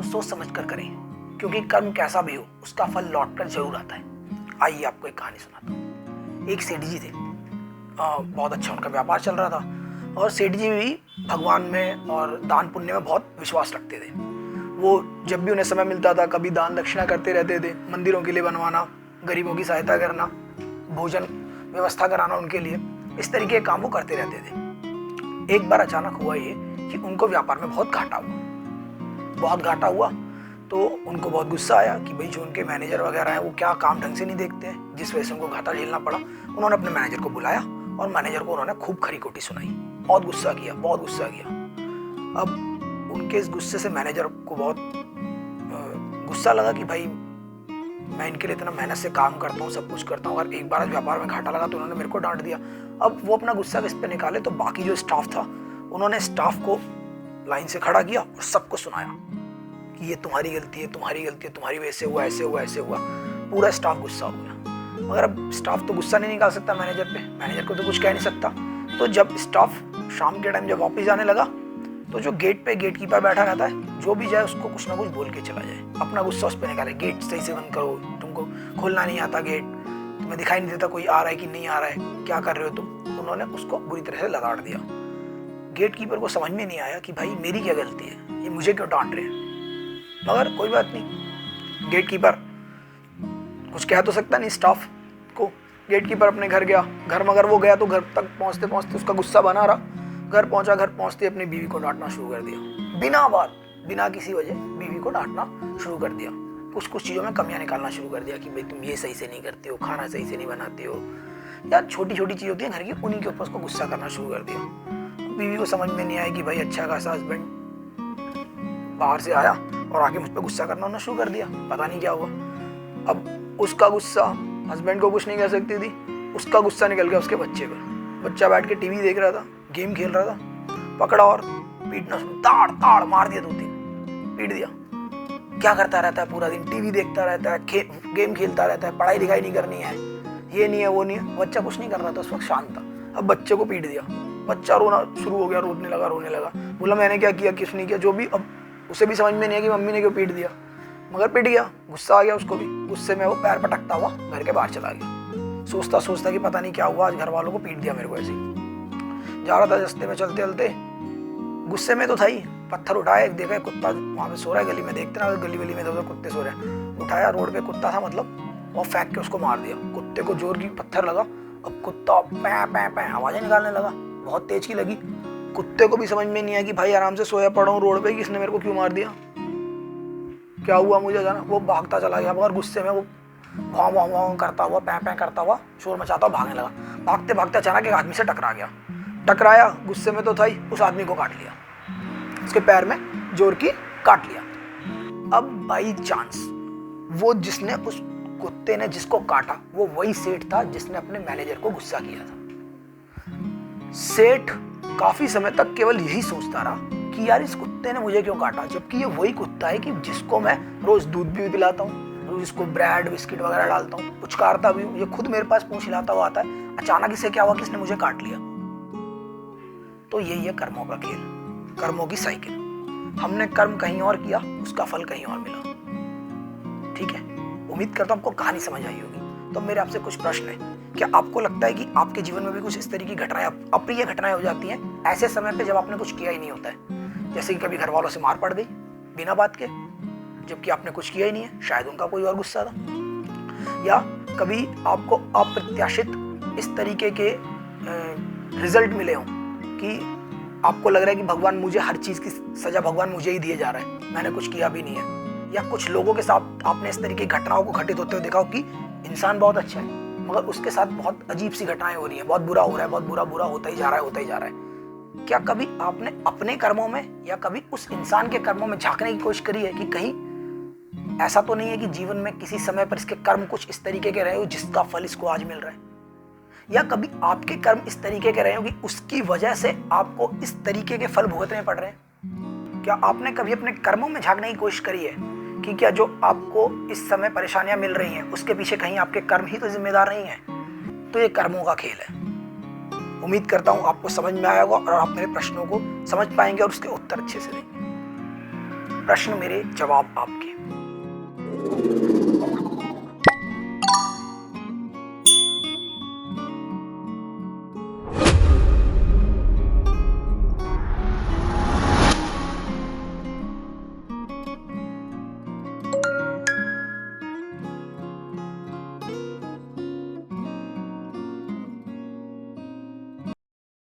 सोच समझ कर करें, क्योंकि कर्म कैसा भी हो उसका फल लौट कर जरूर आता है। आइए आपको एक कहानी सुनाता हूँ। एक सेठ जी थे, बहुत अच्छा उनका व्यापार चल रहा था और सेठ जी भी भगवान में और दान पुण्य में बहुत विश्वास रखते थे। वो जब भी उन्हें समय मिलता था कभी दान दक्षिणा करते रहते थे, मंदिरों के लिए बनवाना, गरीबों की सहायता करना, भोजन व्यवस्था कराना उनके लिए, इस तरीके के काम वो करते रहते थे। एक बार अचानक हुआ ये कि उनको व्यापार में बहुत घाटा हुआ तो उनको बहुत गुस्सा आया कि भाई जो उनके मैनेजर वगैरह हैं वो क्या काम ढंग से नहीं देखते हैं, जिस वजह से उनको घाटा झेलना पड़ा। उन्होंने अपने मैनेजर को बुलाया और मैनेजर को उन्होंने खूब खरी खोटी सुनाई, बहुत गुस्सा किया। अब उनके इस गुस्से से मैनेजर को बहुत गुस्सा लगा कि भाई मैं इनके लिए इतना मेहनत से काम करता हूँ, सब कुछ करता हूँ, अगर एक बार व्यापार में घाटा लगा तो उन्होंने मेरे को डांट दिया। अब वो अपना गुस्सा किस पे निकाले, तो बाकी जो स्टाफ था उन्होंने स्टाफ को लाइन से खड़ा किया और सबको सुनाया कि ये तुम्हारी गलती है, तुम्हारी वजह से हुआ, ऐसे हुआ। पूरा स्टाफ गुस्सा हो गया, मगर अब स्टाफ तो गुस्सा नहीं निकाल सकता मैनेजर पे, मैनेजर को तो कुछ कह नहीं सकता। तो जब स्टाफ शाम के टाइम जब वापस जाने लगा तो जो गेट पे गेट कीपर बैठा रहता है, जो भी जाए उसको कुछ ना कुछ बोल के चला जाए, अपना गुस्सा उस पर निकाले। गेट सही से बंद करो, तुमको खोलना नहीं आता गेट, तुम्हें दिखाई नहीं देता कोई आ रहा है कि नहीं आ रहा है, क्या कर रहे हो तुम। उन्होंने उसको बुरी तरह से लताड़ दिया। गेट कीपर को समझ में नहीं आया कि भाई मेरी क्या गलती है, ये मुझे क्यों डांट रहे हैं। मगर कोई बात नहीं, गेट कीपर कुछ कह तो सकता नहीं स्टाफ को। गेट कीपर अपने घर गया, मगर वो गया तो घर तक पहुंचते पहुंचते उसका गुस्सा बना रहा। घर पहुंचते अपनी बीवी को डांटना शुरू कर दिया, बिना किसी वजह बीवी को डांटना शुरू कर दिया। कुछ चीज़ों में कमियां निकालना शुरू कर दिया कि भाई तुम ये सही से नहीं करते हो, खाना सही से नहीं बनाते हो, या छोटी चीज़ होती है घर की, उन्हीं के ऊपर उसको गुस्सा करना शुरू कर दिया। बीवी को समझ में नहीं आया कि भाई अच्छा खासा हस्बैंड बाहर से आया और आके मुझ पर गुस्सा करना शुरू कर दिया, पता नहीं क्या हुआ। अब उसका गुस्सा हस्बैंड को कुछ नहीं कह सकती थी, उसका गुस्सा निकल गया उसके बच्चे पर। बच्चा बैठ के टीवी देख रहा था, गेम खेल रहा था, पकड़ा और पीटना शुरू, ताड़ मार दिया, 2-3 पीट दिया। क्या करता रहता है पूरा दिन, टीवी देखता रहता है, गेम खेलता रहता है, पढ़ाई लिखाई नहीं करनी है, ये नहीं है वो नहीं है। बच्चा कुछ नहीं कर रहा था, उस वक्त शांत था। अब बच्चे को पीट दिया, बच्चा रोना शुरू हो गया, रोने लगा। बोला मैंने क्या किया, किस नहीं किया, जो भी। अब उसे भी समझ में नहीं है कि मम्मी ने क्यों पीट दिया, मगर पिट गया, गुस्सा आ गया उसको भी। गुस्से में वो पैर पटकता हुआ घर के बाहर चला गया, सोचता कि पता नहीं क्या हुआ, आज घर वालों को पीट दिया मेरे को। ऐसे ही जा रहा था, रास्ते में चलते गुस्से में तो था ही, पत्थर उठाया, एक देखा कुत्ता वहाँ पे सो रहा है गली में, देखते ना गली में इधर कुत्ते सो रहे हैं, उठाया, रोड पे कुत्ता था मतलब, और फेंक के उसको मार दिया। कुत्ते को जोर की पत्थर लगा, अब कुत्ता पै आवाजें निकालने लगा, बहुत तेज की लगी। कुत्ते को भी समझ में नहीं आया कि भाई आराम से सोया पड़ा हूँ रोड पे, किसने मेरे को क्यों मार दिया, क्या हुआ मुझे जाना। वो भागता चला गया, मगर गुस्से में वो भाव करता हुआ, पै करता हुआ, शोर मचाता हुआ भागने लगा। भागते अचानक एक आदमी से टकराया, गुस्से में तो था ही, उस आदमी को काट लिया, उसके पैर में जोर की काट लिया। अब बाई चांस वो जिसने, उस कुत्ते ने जिसको काटा, वो वही सेठ था जिसने अपने मैनेजर को गुस्सा किया था। सेठ काफी समय तक केवल यही सोचता रहा कि यार इस कुत्ते ने मुझे क्यों काटा, जबकि ये वही कुत्ता है कि जिसको मैं रोज दूध भी पिलाता हूँ, रोज इसको ब्रेड बिस्किट वगैरह डालता हूँ, पुचकारता भी हूँ, ये खुद मेरे पास पूंछ हिलाता हुआ आता है। अचानक इसे क्या हुआ कि इसने मुझे काट लिया। तो यही है कर्मों का खेल, कर्मों की साइकिल। हमने कर्म कहीं और किया, उसका फल कहीं और मिला। ठीक है, उम्मीद करता हूं आपको कहानी समझ आई होगी। तो मेरे आपसे कुछ प्रश्न है, क्या आपको लगता है कि आपके जीवन में भी कुछ इस तरह की घटनाएं, अप्रिय घटनाएं हो जाती हैं ऐसे समय पे जब आपने कुछ किया ही नहीं होता है? जैसे कि कभी घर वालों से मार पड़ गई बिना बात के, जबकि आपने कुछ किया ही नहीं है, शायद उनका कोई और गुस्सा था। या कभी आपको अप्रत्याशित इस तरीके के रिजल्ट मिले हों कि आपको लग रहा है कि भगवान मुझे, हर चीज की सजा भगवान मुझे ही दिए जा रहा है, मैंने कुछ किया भी नहीं है। या कुछ लोगों के साथ आपने इस तरीके की घटनाओं को घटित होते हुए देखा हो कि इंसान बहुत अच्छा है मगर उसके साथ बहुत अजीब सी घटनाएं हो रही हैं, बहुत बुरा हो रहा है, बहुत बुरा होता ही जा रहा है। क्या कभी आपने अपने कर्मों में या कभी उस इंसान के कर्मों में झांकने की कोशिश करी है कि कहीं ऐसा तो नहीं है कि जीवन में किसी समय पर इसके कर्म कुछ इस तरीके के रहे हो जिसका फल इसको आज मिल रहा है? या कभी आपके कर्म इस तरीके के रहे हो कि उसकी वजह से आपको इस तरीके के फल भुगतने पड़ रहे हैं? क्या आपने कभी अपने कर्मों में झांकने की कोशिश करी है कि क्या जो आपको इस समय परेशानियां मिल रही हैं उसके पीछे कहीं आपके कर्म ही तो जिम्मेदार नहीं है? तो ये कर्मों का खेल है। उम्मीद करता हूं आपको समझ में आया होगा और आप मेरे प्रश्नों को समझ पाएंगे और उसके उत्तर अच्छे से देंगे। प्रश्न मेरे, जवाब आपके।